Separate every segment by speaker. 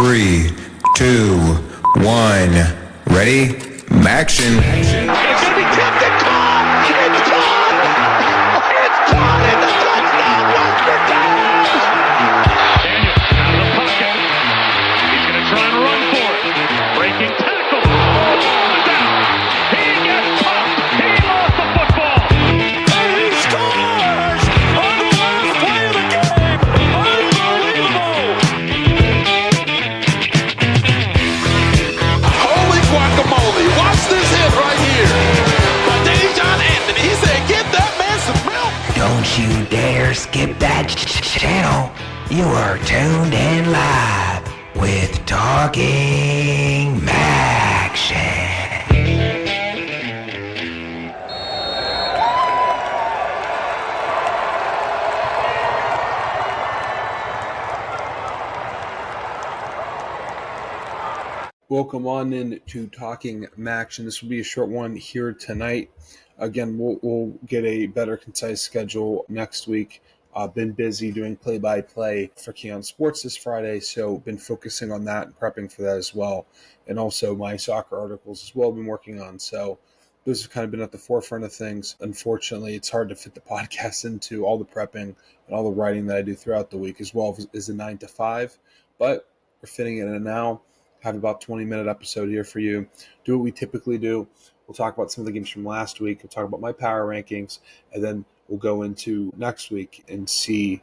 Speaker 1: 3, 2, 1. Ready? MACtion.
Speaker 2: It's going to be tipped and caught. It's caught. It's caught. It's a touchdown, Western Times.
Speaker 3: Daniel out of the pocket. He's going to try and run for it. Breaking tackle. Down. He gets caught. He lost the football.
Speaker 2: And he scores on the last play of the game. Unbelievable. Holy guacamole. Watch this hit right here. By Dejon Anthony. He said, give that man some milk.
Speaker 4: Don't you dare skip that channel. You are tuned in live with Talking MACtion.
Speaker 5: Welcome on in to Talking MACtion. This will be a short one here tonight. Again, we'll get a better concise schedule next week. Been busy doing play-by-play for Keon Sports this Friday, so been focusing on that and prepping for that as well. And also my soccer articles as well, been working on. So those have kind of been at the forefront of things. Unfortunately, it's hard to fit the podcast into all the prepping and all the writing that I do throughout the week, as well as a 9 to 5. But we're fitting it in now. Have about 20-minute episode here for you. Do what we typically do. We'll talk about some of the games from last week. We'll talk about my power rankings, and then we'll go into next week and see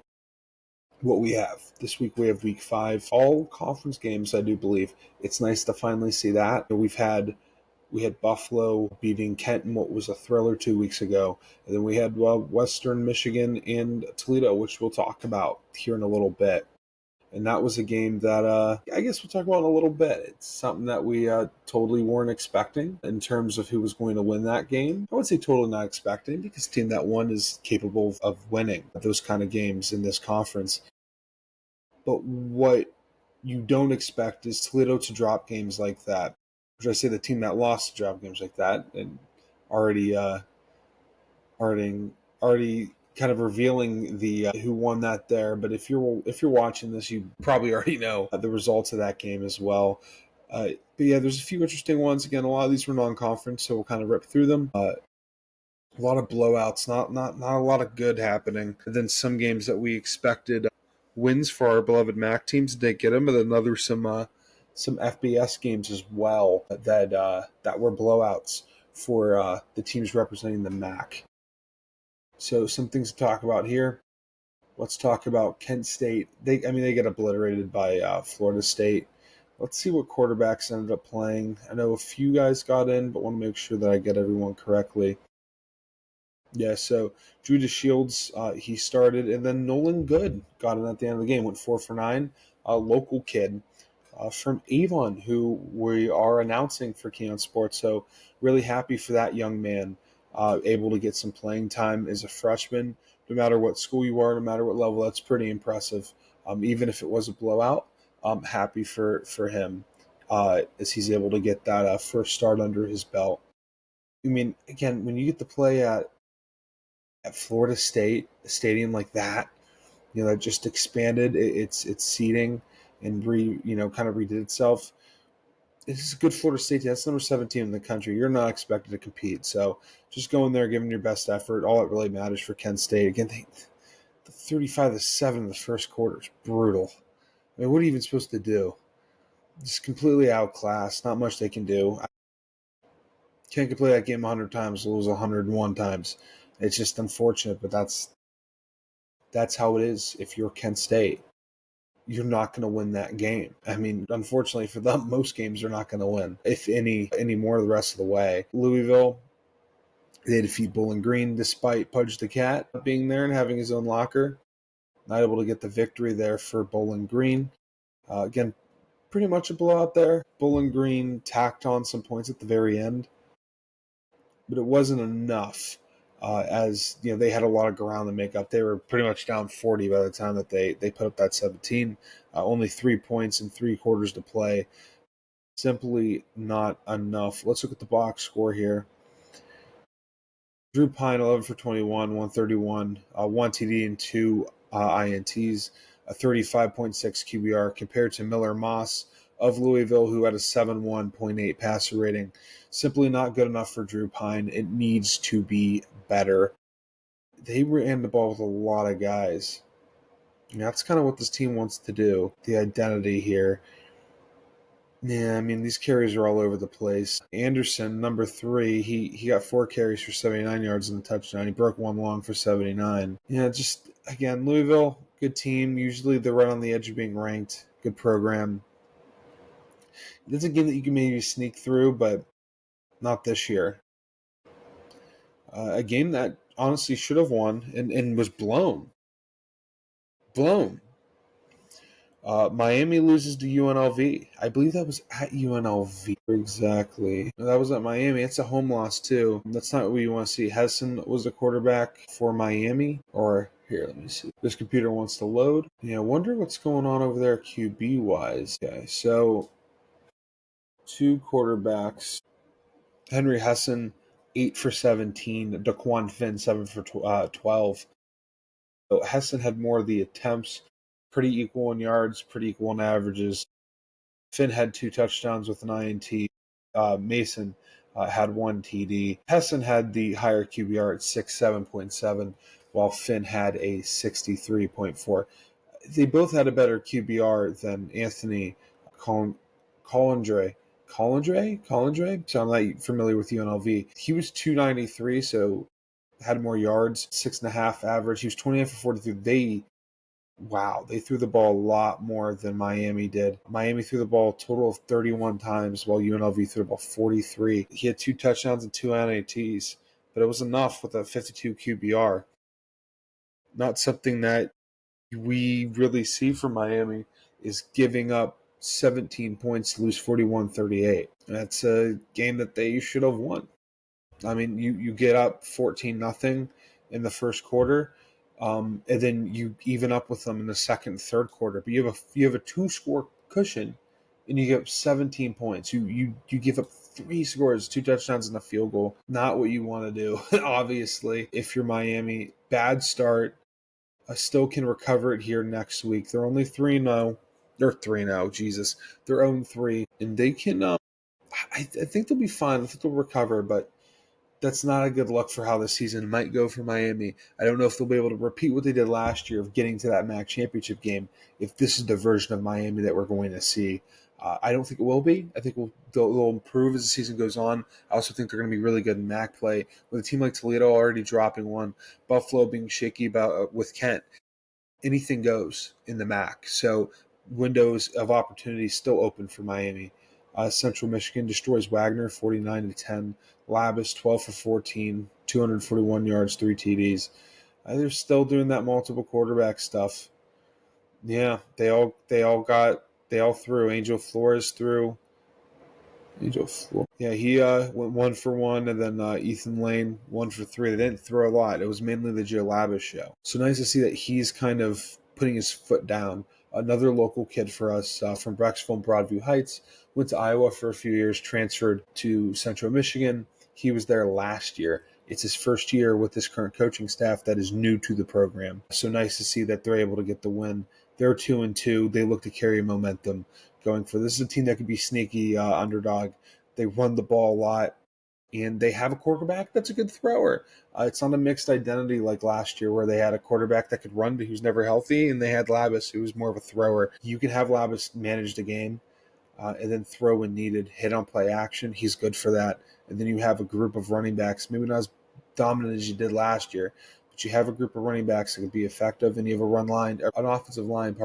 Speaker 5: what we have. This week we have week 5, all conference games, I do believe. It's nice to finally see that. We had Buffalo beating Kent in what was a thriller 2 weeks ago, and then we had Western Michigan and Toledo, which we'll talk about here in a little bit. And that was a game that I guess we'll talk about in a little bit. It's something that we totally weren't expecting in terms of who was going to win that game. I would say totally not expecting, because the team that won is capable of winning those kind of games in this conference. But what you don't expect is Toledo to drop games like that. Or I say the team that lost to drop games like that, and already kind of revealing the who won that there. But if you're watching this, you probably already know the results of that game as well. But yeah, there's a few interesting ones. Again, a lot of these were non-conference, so we'll kind of rip through them. A lot of blowouts, not a lot of good happening. And then some games that we expected wins for our beloved MAC teams didn't get them, but then some FBS games as well that were blowouts for the teams representing the MAC. So some things to talk about here. Let's talk about Kent State. They get obliterated by Florida State. Let's see what quarterbacks ended up playing. I know a few guys got in, but want to make sure that I get everyone correctly. Yeah, so Drew DeShields, he started, and then Nolan Good got in at the end of the game, went 4 for 9. A local kid from Avon, who we are announcing for Keon Sports. So really happy for that young man. Able to get some playing time as a freshman, no matter what school you are, no matter what level. That's pretty impressive. Even if it was a blowout, I'm happy for him as he's able to get that first start under his belt. I mean, again, when you get to play at Florida State, a stadium like that, that just expanded its seating and kind of redid itself. It's a good Florida State team. That's number 17 in the country. You're not expected to compete. So just go in there, giving your best effort. All that really matters for Kent State. Again, the 35-7 in the first quarter is brutal. I mean, what are you even supposed to do? Just completely outclassed. Not much they can do. Can't play that game 100 times, lose 101 times. It's just unfortunate, but that's how it is if you're Kent State. You're not going to win that game. I mean, unfortunately for them, most games they're not going to win, if any more the rest of the way. Louisville, they defeat Bowling Green despite Pudge the Cat being there and having his own locker. Not able to get the victory there for Bowling Green. Again, pretty much a blowout there. Bowling Green tacked on some points at the very end, but it wasn't enough. As they had a lot of ground to make up. They were pretty much down 40 by the time that they put up that 17. Only 3 points in 3 quarters to play. Simply not enough. Let's look at the box score here. Drew Pine, 11 for 21, 131, 1 TD and 2 INTs. a 35.6 QBR compared to Miller Moss of Louisville, who had a 71.8 passer rating. Simply not good enough for Drew Pine. It needs to be better. They ran the ball with a lot of guys. And that's kind of what this team wants to do, the identity here. Yeah, I mean, these carries are all over the place. Anderson, number 3, he got 4 carries for 79 yards and a touchdown. He broke one long for 79. Yeah, just, again, Louisville, good team. Usually they're right on the edge of being ranked. Good program. It's a game that you can maybe sneak through, but not this year. A game that honestly should have won and was blown. Miami loses to UNLV. I believe that was at UNLV. Exactly. That was at Miami. It's a home loss, too. That's not what you want to see. Hessen was the quarterback for Miami. Or, here, let me see. This computer wants to load. Yeah, I wonder what's going on over there QB-wise. Okay, so 2 quarterbacks. Henry Hessen, 8 for 17. Daquan Finn, 7 for 12. So Hessen had more of the attempts. Pretty equal in yards, pretty equal in averages. Finn had 2 touchdowns with an INT. Mason had 1 TD. Hessen had the higher QBR at 67.7, while Finn had a 63.4. They both had a better QBR than Anthony Collindre. Collindre? So I'm not familiar with UNLV. He was 293, so had more yards, 6.5 average. He was 28 for 43. They threw the ball a lot more than Miami did. Miami threw the ball a total of 31 times, while UNLV threw the ball 43. He had 2 touchdowns and 2 NATs, but it was enough with a 52 QBR. Not something that we really see from Miami is giving up 17 points to lose 41-38. That's a game that they should have won. I mean, you get up 14-0 in the first quarter, and then you even up with them in the second and third quarter. But you have a 2-score cushion, and you give up 17 points. You give up 3 scores, 2 touchdowns, and a field goal. Not what you want to do, obviously. If you're Miami, bad start. Still can recover it here next week. They're only 3-0. They're 3-0. Jesus, they're 0-3, and they can. I think they'll be fine. I think they'll recover, but that's not a good look for how the season might go for Miami. I don't know if they'll be able to repeat what they did last year of getting to that MAC championship game, if this is the version of Miami that we're going to see. I don't think it will be. I think they'll improve as the season goes on. I also think they're going to be really good in MAC play. With a team like Toledo already dropping one, Buffalo being shaky about with Kent, anything goes in the MAC. So windows of opportunity still open for Miami. Central Michigan destroys Wagner 49-10. Labus 12 for 14, 241 yards, 3 TDs. They're still doing that multiple quarterback stuff. Yeah, they all threw. Angel Flores threw. Yeah, he went 1 for 1, and then Ethan Lane 1 for 3. They didn't throw a lot. It was mainly the Joe Labus show. So nice to see that he's kind of putting his foot down. Another local kid for us from Brecksville and Broadview Heights, went to Iowa for a few years, transferred to Central Michigan. He was there last year. It's his first year with this current coaching staff that is new to the program. So nice to see that they're able to get the win. They're 2-2. They look to carry momentum going for this is a team that could be sneaky underdog. They run the ball a lot, and they have a quarterback that's a good thrower. It's not a mixed identity like last year where they had a quarterback that could run but who's never healthy, and they had Labus who was more of a thrower. You can have Labus manage the game and then throw when needed, hit on play action. He's good for that. And then you have a group of running backs, maybe not as dominant as you did last year, but you have a group of running backs that can be effective, and you have an offensive line,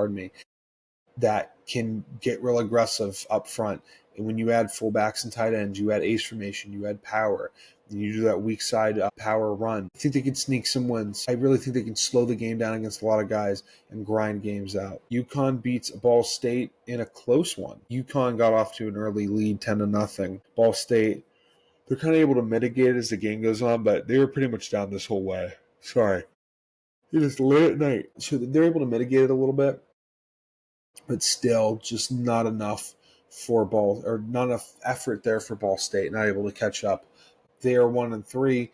Speaker 5: that can get real aggressive up front. And when you add fullbacks and tight ends, you add ace formation, you add power, and you do that weak side power run. I think they can sneak some wins. I really think they can slow the game down against a lot of guys and grind games out. UConn beats Ball State in a close one. UConn got off to an early lead, 10-0. Ball State, they're kind of able to mitigate it as the game goes on, but they were pretty much down this whole way. Sorry. It is late at night. So they're able to mitigate it a little bit, but still just not enough not enough effort there for Ball State, not able to catch up. They are 1-3.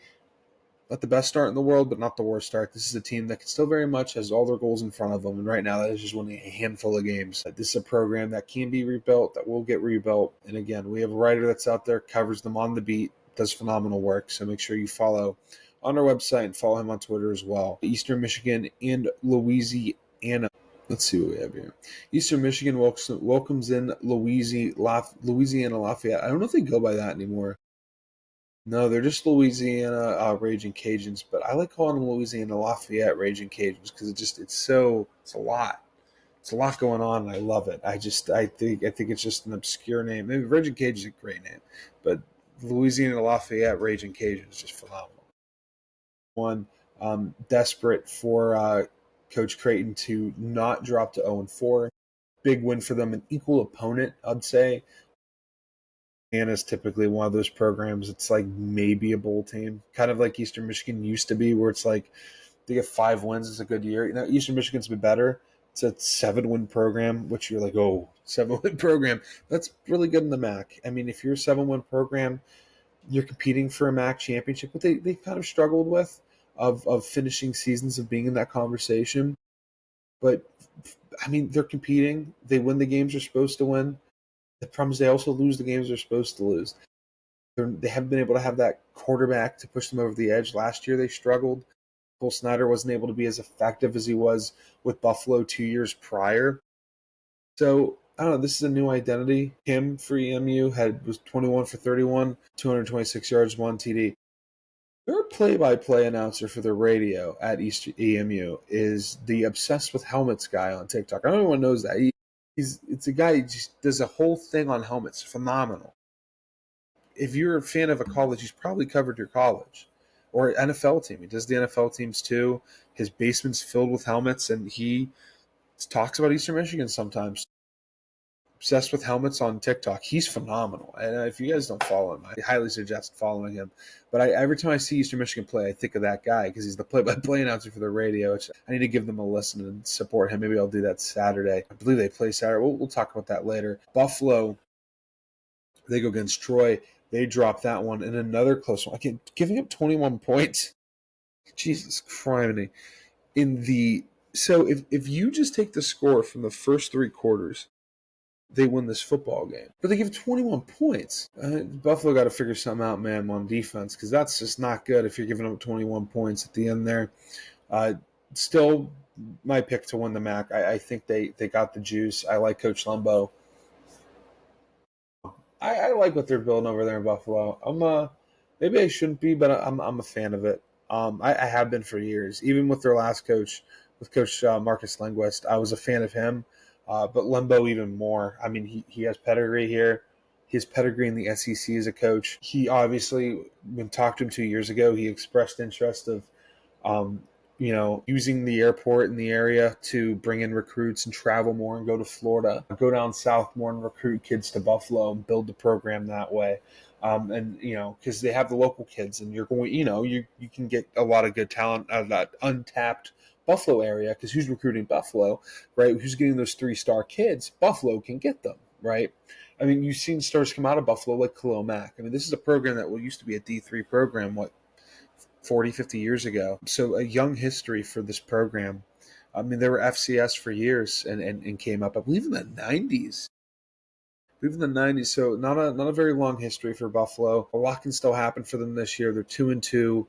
Speaker 5: not the best start in the world, but not the worst start. This is a team that still very much has all their goals in front of them, and right now that is just winning a handful of games. This is a program that can be rebuilt, that will get rebuilt. And again, we have a writer that's out there, covers them on the beat, does phenomenal work. So make sure you follow on our website and follow him on Twitter as well. Eastern Michigan and Louisiana. Let's see what we have here. Eastern Michigan welcomes in Louisiana Lafayette. I don't know if they go by that anymore. No, they're just Louisiana Raging Cajuns, but I like calling them Louisiana Lafayette Raging Cajuns because it's a lot. It's a lot going on, and I love it. I think it's just an obscure name. Maybe Raging Cajun is a great name, but Louisiana Lafayette Raging Cajun is just phenomenal. Desperate for Coach Creighton to not drop to 0-4. Big win for them, an equal opponent, I'd say. And is typically one of those programs. It's like maybe a bowl team, kind of like Eastern Michigan used to be, where it's like they get 5 wins. It's a good year. Eastern Michigan's been better. It's a 7-win program, which you're like, 7-win program. That's really good in the MAC. I mean, if you're a 7-win program, you're competing for a MAC championship, but they kind of struggled with of finishing seasons of being in that conversation. But I mean, they're competing. They win the games they're supposed to win. The problem is they also lose the games they're supposed to lose. They haven't been able to have that quarterback to push them over the edge. Last year they struggled. Cole Snyder wasn't able to be as effective as he was with Buffalo 2 years prior. So, I don't know, this is a new identity. Him for EMU was 21 for 31, 226 yards, 1 TD. Their play-by-play announcer for the radio at EMU is the Obsessed with Helmets guy on TikTok. I don't know if anyone knows that. It's a guy who just does a whole thing on helmets. Phenomenal. If you're a fan of a college, he's probably covered your college or NFL team. He does the NFL teams too. His basement's filled with helmets, and he talks about Eastern Michigan sometimes. Obsessed with Helmets on TikTok. He's phenomenal. And if you guys don't follow him, I highly suggest following him. But every time I see Eastern Michigan play, I think of that guy because he's the play-by-play announcer for the radio. Which I need to give them a listen and support him. Maybe I'll do that Saturday. I believe they play Saturday. We'll talk about that later. Buffalo, they go against Troy. They drop that one in another close one. Again, giving up 21 points. Jesus Christ. So if you just take the score from the first 3 quarters, they win this football game. But they give 21 points. Buffalo got to figure something out, man, on defense, because that's just not good if you're giving up 21 points at the end there. Still, my pick to win the MAC. I think they got the juice. I like Coach Lumbo. I like what they're building over there in Buffalo. Maybe I shouldn't be, but I'm a fan of it. I have been for years. Even with their last coach, with Coach Marcus Linguist, I was a fan of him. But Lembo even more. I mean, he has pedigree here. His pedigree in the SEC as a coach. He obviously, when talked to him 2 years ago, he expressed interest of, using the airport in the area to bring in recruits and travel more and go to Florida, go down south more and recruit kids to Buffalo and build the program that way. Because they have the local kids, and you're going, you can get a lot of good talent out of that untapped Buffalo area, because who's recruiting Buffalo, right? Who's getting those 3-star kids? Buffalo can get them, right? I mean, you've seen stars come out of Buffalo like Khalil Mack. I mean, this is a program that used to be a D3 program, 40, 50 years ago. So a young history for this program. I mean, they were FCS for years and came up, I believe, in the 90s. So not a very long history for Buffalo. A lot can still happen for them this year. They're 2-2.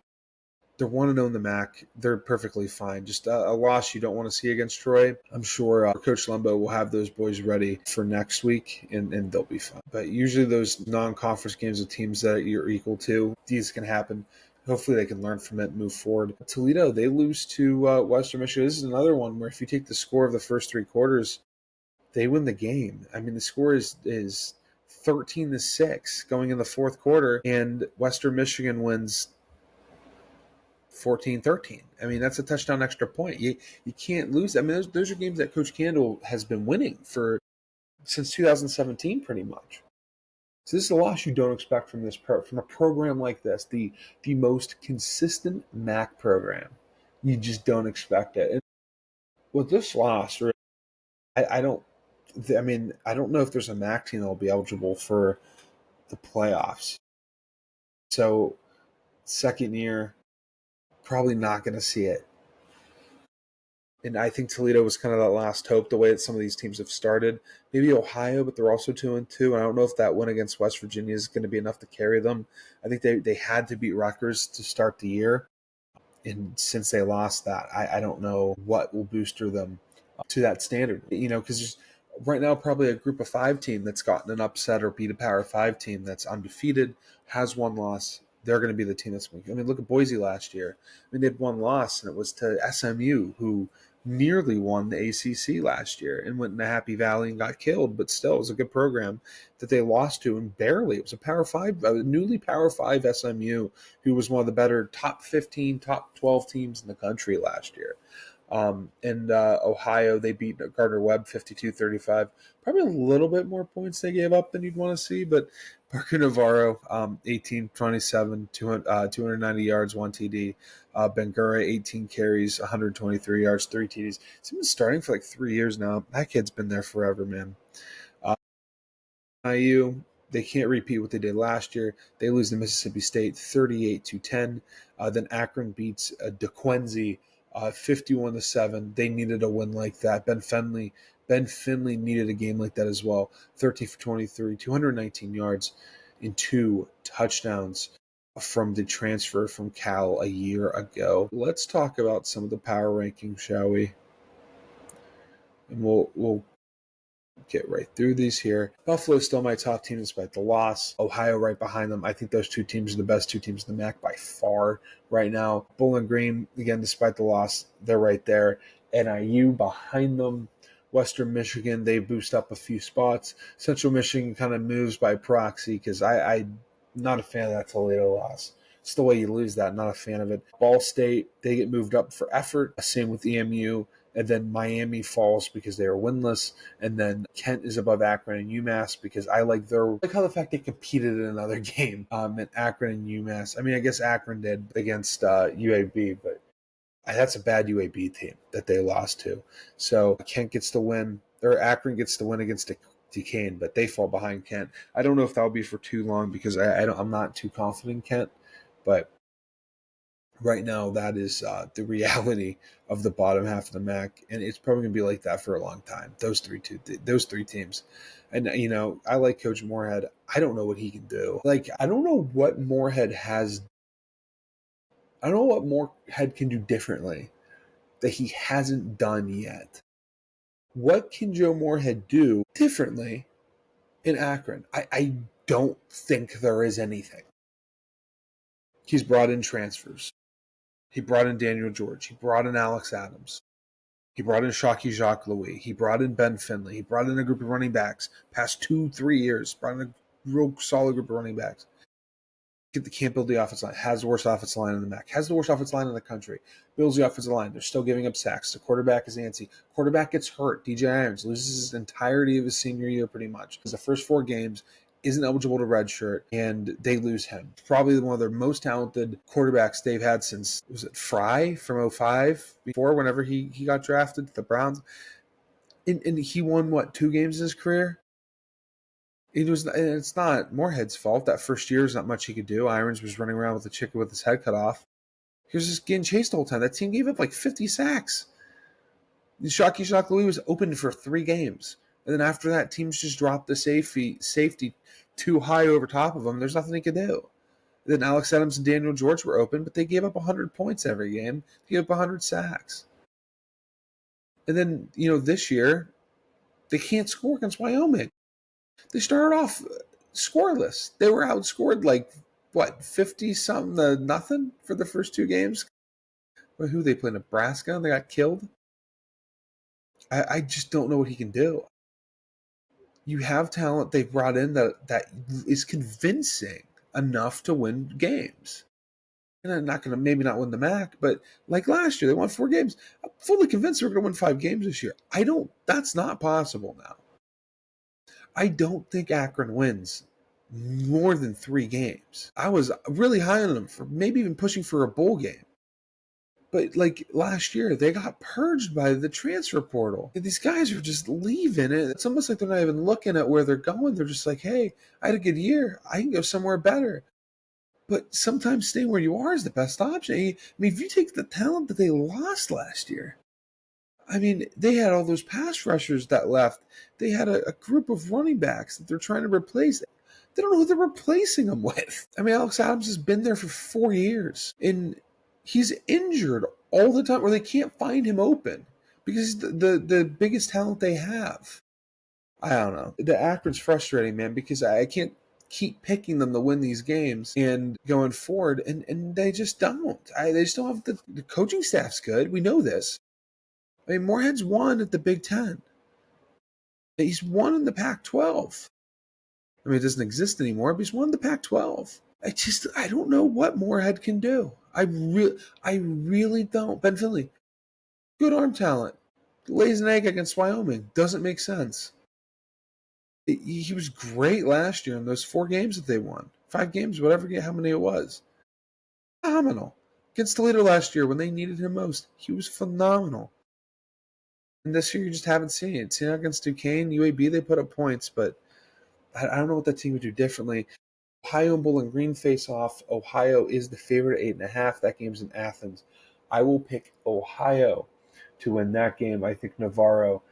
Speaker 5: They're 1-0 in the MAC. They're perfectly fine. Just a loss you don't want to see against Troy. I'm sure Coach Lumbo will have those boys ready for next week, and they'll be fine. But usually those non-conference games with teams that you're equal to, these can happen. Hopefully they can learn from it and move forward. Toledo, they lose to Western Michigan. This is another one where if you take the score of the first 3 quarters, they win the game. I mean, the score is 13-6 going in the fourth quarter, and Western Michigan wins 14-13. I mean, that's a touchdown extra point. You can't lose. I mean, those are games that Coach Candle has been winning since 2017, pretty much. So this is a loss you don't expect from a program like this, the most consistent MAC program. You just don't expect it. And with this loss, I don't know if there's a MAC team that will be eligible for the playoffs. So, second year, probably not going to see it. And I think Toledo was kind of that last hope, the way that some of these teams have started. Maybe Ohio, but they're also 2-2. And I don't know if that win against West Virginia is going to be enough to carry them. I think they had to beat Rutgers to start the year. And since they lost that, I don't know what will booster them to that standard. Because right now probably a group of 5 team that's gotten an upset or beat a Power 5 team that's undefeated, has one loss. They're going to be the team that's – I mean, look at Boise last year. I mean, they had one loss, and it was to SMU, who nearly won the ACC last year and went into Happy Valley and got killed. But still, it was a good program that they lost to, and barely. It was a newly Power 5 SMU, who was one of the better top 15, top 12 teams in the country last year. Ohio, they beat Gardner-Webb 52-35. Probably a little bit more points they gave up than you'd want to see, but Parker Navarro, 18-27, 290 yards, 1 TD. Bangura, 18 carries, 123 yards, 3 TDs. He's been starting for like 3 years now. That kid's been there forever, man. IU, they can't repeat what they did last year. They lose to Mississippi State 38-10. Then Akron beats DeQuincy 51-7. They needed a win like that. Ben Finley needed a game like that as well. 13 for 23, 219 yards, and 2 touchdowns from the transfer from Cal a year ago. Let's talk about some of the power rankings, shall we? And we'll get right through these here. Buffalo's still my top team despite the loss. Ohio right behind them. I think those 2 teams are the best 2 teams in the MAC by far right now. Bowling Green, again, despite the loss, they're right there. NIU behind them. Western Michigan, they boost up a few spots. Central Michigan kind of moves by proxy because I'm not a fan of that Toledo loss. It's the way you lose that. Not a fan of it. Ball State, they get moved up for effort. Same with EMU. And then Miami falls because they are winless. And then Kent is above Akron and UMass because I like how the fact they competed in another game at Akron and UMass. I mean, I guess Akron did against UAB, but that's a bad UAB team that they lost to. So Kent gets the win, or Akron gets the win against Duquesne, but they fall behind Kent. I don't know if that'll be for too long because I'm not too confident in Kent, but right now that is the reality of the bottom half of the MAC, and it's probably going to be like that for a long time. Those three teams. And, I like Coach Moorhead. I don't know what he can do. I don't know what Moorhead has. I don't know what Moorhead can do differently that he hasn't done yet. What can Joe Moorhead do differently in Akron? I don't think there is anything. He's brought in transfers. He brought in Daniel George. He brought in Alex Adams. He brought in Shockey Jacques Louis. He brought in Ben Finley. He brought in a group of running backs past 2-3 years. Brought in a real solid group of running backs. Can't build the offensive line. Has the worst offensive line in the MAC. Has the worst offensive line in the country. Builds the offensive line. They're still giving up sacks. The quarterback is antsy. Quarterback gets hurt. DJ Irons loses the entirety of his senior year pretty much. Because the first 4 games isn't eligible to redshirt, and they lose him. Probably one of their most talented quarterbacks they've had since, was it Fry from 05? Before, whenever he got drafted to the Browns. And he won, 2 games in his career? It's not Moorhead's fault. That first year is not much he could do. Irons was running around with a chicken with his head cut off. He was just getting chased the whole time. That team gave up 50 sacks. Shockey Jacques Louis was open for 3 games. And then after that, teams just dropped the safety too high over top of them. There's nothing they could do. Then Alex Adams and Daniel George were open, but they gave up 100 points every game. They gave up 100 sacks. And then, this year, they can't score against Wyoming. They started off scoreless. They were outscored 50-something to nothing for the first 2 games? Who they played? Nebraska, and they got killed? I just don't know what he can do. You have talent they've brought in that is convincing enough to win games. And I'm not going to maybe not win the MAC, but like last year, they won 4 games. I'm fully convinced they're going to win 5 games this year. That's not possible now. I don't think Akron wins more than 3 games. I was really high on them for maybe even pushing for a bowl game. But last year, they got purged by the transfer portal. These guys are just leaving it. It's almost like they're not even looking at where they're going. They're just like, hey, I had a good year. I can go somewhere better. But sometimes staying where you are is the best option. I mean, if you take the talent that they lost last year, I mean, they had all those pass rushers that left. They had a group of running backs that they're trying to replace. They don't know who they're replacing them with. I mean, Alex Adams has been there for 4 years, and he's injured all the time, or they can't find him open because he's the biggest talent they have. I don't know. The Akron's frustrating, man, because I can't keep picking them to win these games and going forward, and they just don't. They just don't have the coaching staff's good. We know this. I mean, Moorhead's won at the Big Ten. He's won in the Pac-12. I mean, it doesn't exist anymore, but he's won the Pac-12. I don't know what Moorhead can do. I really don't. Ben Finley, good arm talent, lays an egg against Wyoming. Doesn't make sense. He was great last year in those 4 games that they won. 5 games, whatever, how many it was. Phenomenal. Against Toledo last year when they needed him most, he was phenomenal. And this year you just haven't seen it. Seen it against Duquesne, UAB, they put up points, but I don't know what that team would do differently. Ohio and Bowling Green face off. Ohio is the favorite at 8.5. That game's in Athens. I will pick Ohio to win that game. I think Navarro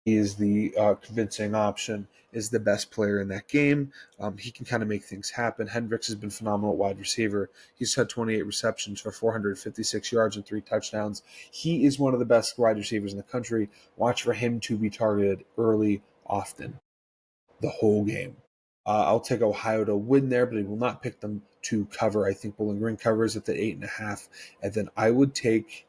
Speaker 5: is the convincing option, is the best player in that game. He can kind of make things happen. Hendricks has been phenomenal at wide receiver. He's had 28 receptions for 456 yards and 3 touchdowns. He is one of the best wide receivers in the country. Watch for him to be targeted early, often, the whole game. I'll take Ohio to win there, but I will not pick them to cover. I think Bowling Green covers at the 8.5. And then I would take...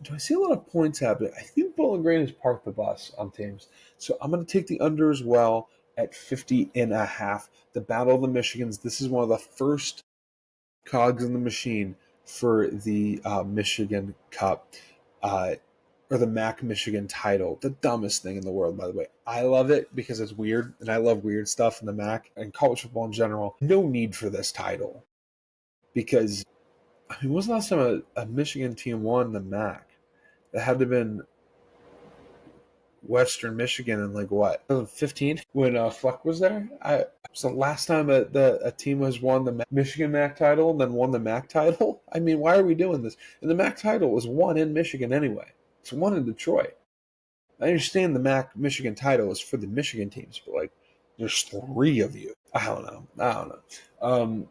Speaker 5: Do I see a lot of points happening? I think Bowling Green has parked the bus on teams. So I'm going to take the under as well at 50.5. The Battle of the Michigans. This is one of the first cogs in the machine for the Michigan Cup. Or the MACtion title. The dumbest thing in the world, by the way. I love it because it's weird, and I love weird stuff in the MAC and college football in general. No need for this title. Because, I mean, when was the last time a Michigan team won the MAC? That had to have been Western Michigan in, like, what, 2015? When Fleck was there? It was the last time a team has won the Michigan MAC title and then won the MAC title? I mean, why are we doing this? And the MAC title was won in Michigan anyway. It's won in Detroit. I understand the MAC Michigan title is for the Michigan teams, but, like, there's 3 of you. I don't know.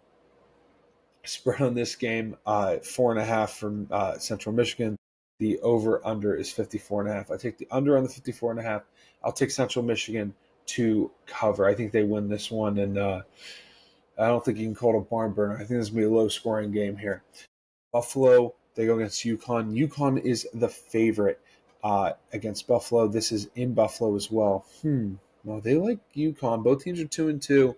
Speaker 5: Spread on this game, 4.5 from Central Michigan. The over-under is 54.5. I take the under on the 54.5. I'll take Central Michigan to cover. I think they win this one, and I don't think you can call it a barn burner. I think this is going to be a low-scoring game here. Buffalo, they go against UConn. UConn is the favorite against Buffalo. This is in Buffalo as well. No, they like UConn. Both teams are 2-2.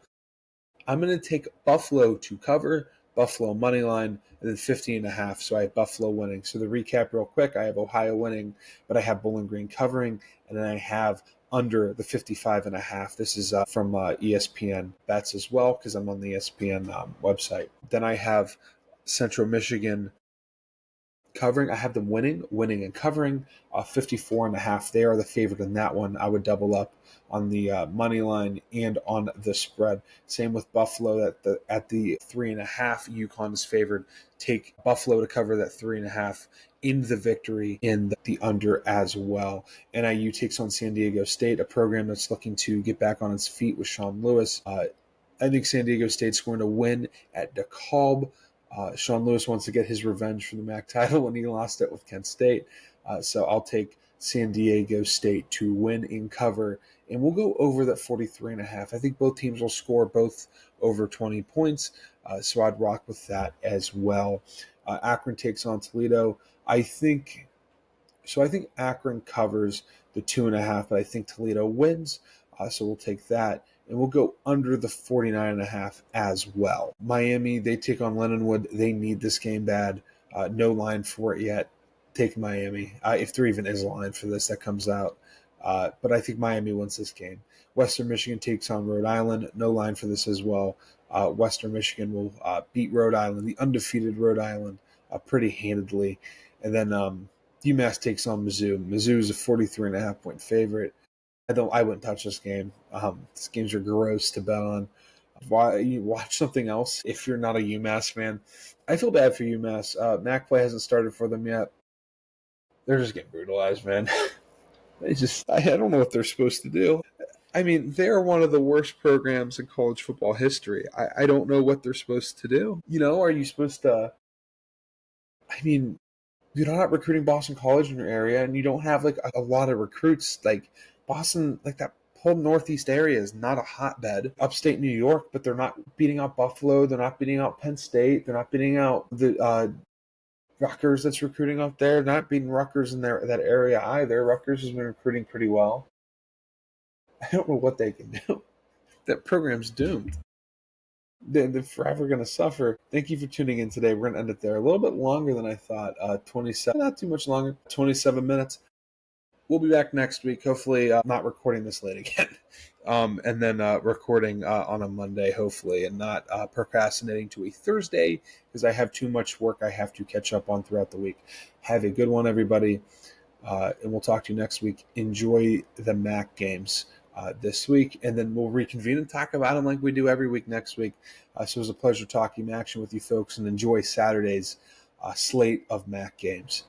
Speaker 5: I'm going to take Buffalo to cover, Buffalo money line, and then 50.5. So I have Buffalo winning. So the recap real quick, I have Ohio winning, but I have Bowling Green covering, and then I have under the 55.5. This is from ESPN bets as well, because I'm on the ESPN website. Then I have Central Michigan covering. I have them winning and covering, 54.5. They are the favorite in that one. I would double up on the money line and on the spread. Same with Buffalo at the 3.5. UConn is favored. Take Buffalo to cover that 3.5 in the victory in the under as well. NIU takes on San Diego State, a program that's looking to get back on its feet with Sean Lewis. I think San Diego State's going to win at DeKalb. Sean Lewis wants to get his revenge for the MAC title when he lost it with Kent State. So I'll take San Diego State to win and cover, and we'll go over that 43.5. I think both teams will score both over 20 points, so I'd rock with that as well. Akron takes on Toledo. I think Akron covers the 2.5, but I think Toledo wins, so we'll take that. And we'll go under the 49.5 as well. Miami, they take on Lindenwood. They need this game bad. No line for it yet. Take Miami. If there even is a line for this that comes out. But I think Miami wins this game. Western Michigan takes on Rhode Island. No line for this as well. Western Michigan will beat Rhode Island, the undefeated Rhode Island, pretty handedly. And then UMass takes on Mizzou. Mizzou is a 43.5-point favorite. I wouldn't touch this game. These games are gross to bet on. Why you watch something else if you're not a UMass fan? I feel bad for UMass. MAC play hasn't started for them yet. They're just getting brutalized, man. I don't know what they're supposed to do. I mean, they're one of the worst programs in college football history. I don't know what they're supposed to do. Are you supposed to? I mean, you're not recruiting Boston College in your area, and you don't have like a lot of recruits. Like Boston, like that whole Northeast area is not a hotbed. Upstate New York, but they're not beating out Buffalo. They're not beating out Penn State. They're not beating out the Rutgers that's recruiting up there. They're not beating Rutgers in that area either. Rutgers has been recruiting pretty well. I don't know what they can do. That program's doomed. They're forever going to suffer. Thank you for tuning in today. We're going to end it there. A little bit longer than I thought. 27, not too much longer. 27 minutes. We'll be back next week. Hopefully, not recording this late again. And then recording on a Monday, hopefully, and not procrastinating to a Thursday because I have too much work I have to catch up on throughout the week. Have a good one, everybody. And we'll talk to you next week. Enjoy the MAC games this week, and then we'll reconvene and talk about them like we do every week next week. So it was a pleasure talking MACtion with you folks, and enjoy Saturday's slate of MAC games.